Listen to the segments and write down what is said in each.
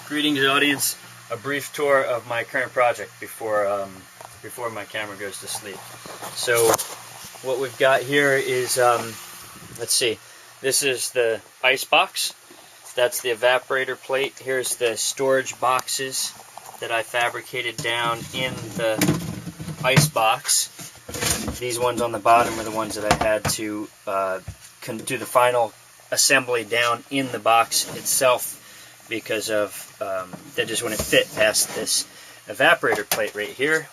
Greetings, audience. A brief tour of my current project before my camera goes to sleep. So what we've got here is, let's see, this is the icebox. That's the evaporator plate. Here's the storage boxes that I fabricated down in the icebox. These ones on the bottom are the ones that I had to do the final assembly down in the box itself, because of that just wouldn't fit past this evaporator plate right here,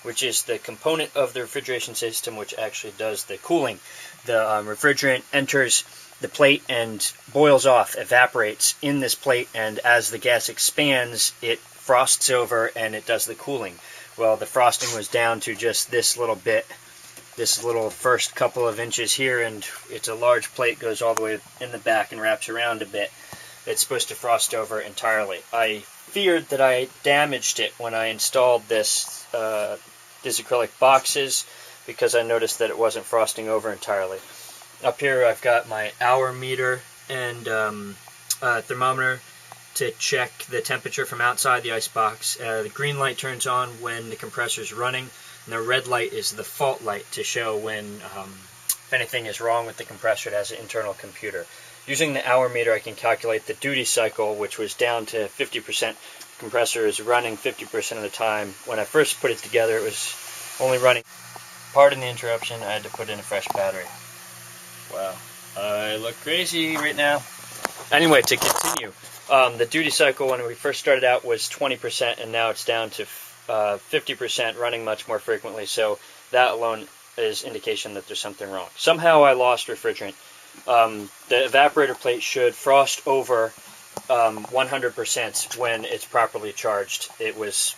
which is the component of the refrigeration system which actually does the cooling. The refrigerant enters the plate and boils off, evaporates in this plate, and as the gas expands it frosts over and it does the cooling. Well, the frosting was down to just this little bit, this little first couple of inches here, and it's a large plate, goes all the way in the back and wraps around a bit. It's supposed to frost over entirely. I feared that I damaged it when I installed these acrylic boxes, because I noticed that it wasn't frosting over entirely. Up here I've got my hour meter and thermometer to check the temperature from outside the icebox. The green light turns on when the compressor is running, and the red light is the fault light to show when if anything is wrong with the compressor. It has an internal computer. Using the hour meter, I can calculate the duty cycle, which was down to 50%. The compressor is running 50% of the time. When I first put it together, it was only running. Pardon the interruption, I had to put in a fresh battery. Wow, I look crazy right now. Anyway, to continue, the duty cycle when we first started out was 20%, and now it's down to 50%, running much more frequently, so that alone is indication that there's something wrong. Somehow I lost refrigerant. The evaporator plate should frost over 100% when it's properly charged. It was,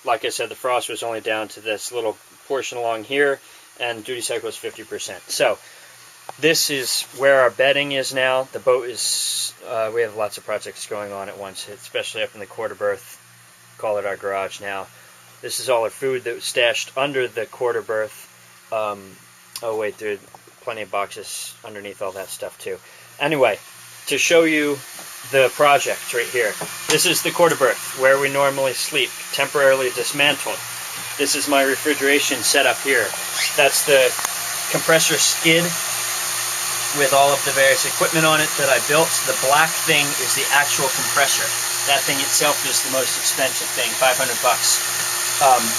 like I said, the frost was only down to this little portion along here, and duty cycle is 50%. So this is where our bedding is now. The boat is, we have lots of projects going on at once, especially up in the quarter berth. Call it our garage now. This is all our food that was stashed under the quarter berth. Oh wait, there are plenty of boxes underneath all that stuff too. Anyway, to show you the project right here. This is the quarter berth where we normally sleep, temporarily dismantled. This is my refrigeration setup here. That's the compressor skid with all of the various equipment on it that I built. The black thing is the actual compressor. That thing itself is the most expensive thing, $500 bucks.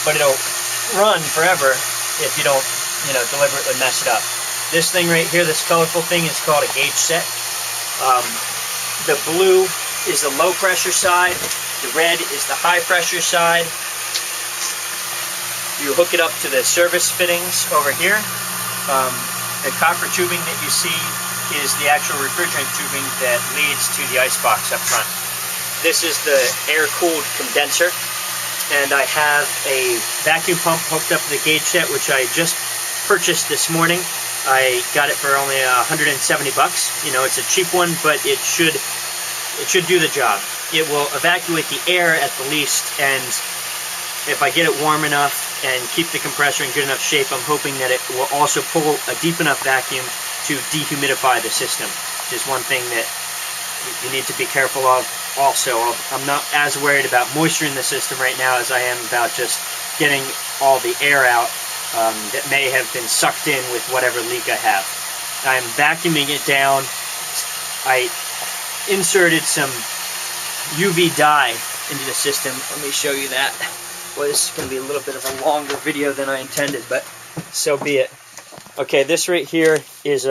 But it'll run forever if you don't, deliberately mess it up. This thing right here, this colorful thing, is called a gauge set. The blue is the low pressure side. The red is the high pressure side. You hook it up to the service fittings over here. The copper tubing that you see is the actual refrigerant tubing that leads to the icebox up front. This is the air-cooled condenser, and I have a vacuum pump hooked up to the gauge set, which I just purchased this morning. I got it for only $170 bucks. It's a cheap one, but it should do the job. It will evacuate the air at the least, and if I get it warm enough and keep the compressor in good enough shape, I'm hoping that it will also pull a deep enough vacuum to dehumidify the system, which is one thing that you need to be careful of also. I'm not as worried about moisture in the system right now as I am about just getting all the air out that may have been sucked in with whatever leak I have. I'm vacuuming it down. I inserted some UV dye into the system. Let me show you that. Well, this is going to be a little bit of a longer video than I intended, but so be it. Okay, this right here is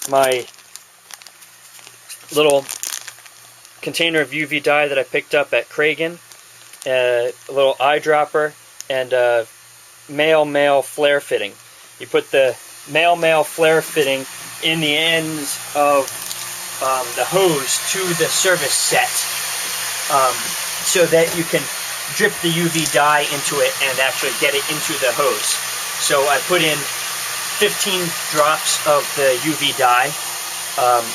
my little container of UV dye that I picked up at Kragen, a little eyedropper, and a male flare fitting. You put the male flare fitting in the ends of the hose to the service set, so that you can drip the UV dye into it and actually get it into the hose. So I put in 15 drops of the UV dye.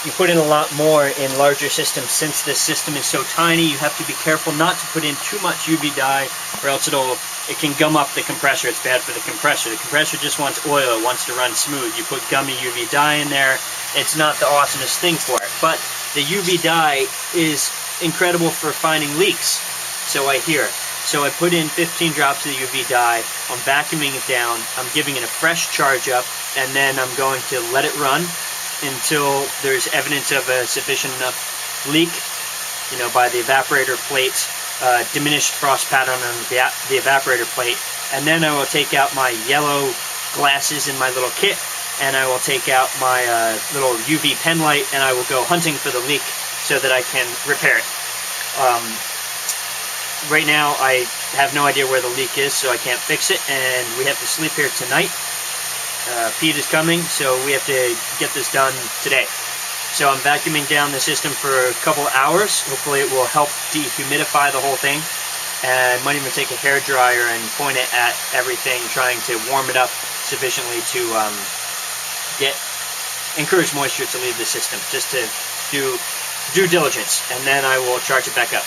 You put in a lot more in larger systems. Since this system is so tiny, you have to be careful not to put in too much UV dye, or else it can gum up the compressor. It's bad for the compressor. The compressor just wants oil. It wants to run smooth. You put gummy UV dye in there, it's not the awesomest thing for it. But the UV dye is incredible for finding leaks, so I hear. So I put in 15 drops of the UV dye, I'm vacuuming it down, I'm giving it a fresh charge up, and then I'm going to let it run until there's evidence of a sufficient enough leak, you know, by the evaporator plate, diminished frost pattern on the evaporator plate, and then I will take out my yellow glasses in my little kit, and I will take out my little UV pen light, and I will go hunting for the leak so that I can repair it. Right now I have no idea where the leak is, so I can't fix it, and we have to sleep here tonight. Pete is coming, so we have to get this done today. So I'm vacuuming down the system for a couple hours. Hopefully it will help dehumidify the whole thing. And I might even take a hairdryer and point it at everything, trying to warm it up sufficiently to encourage moisture to leave the system, just to do due diligence, and then I will charge it back up.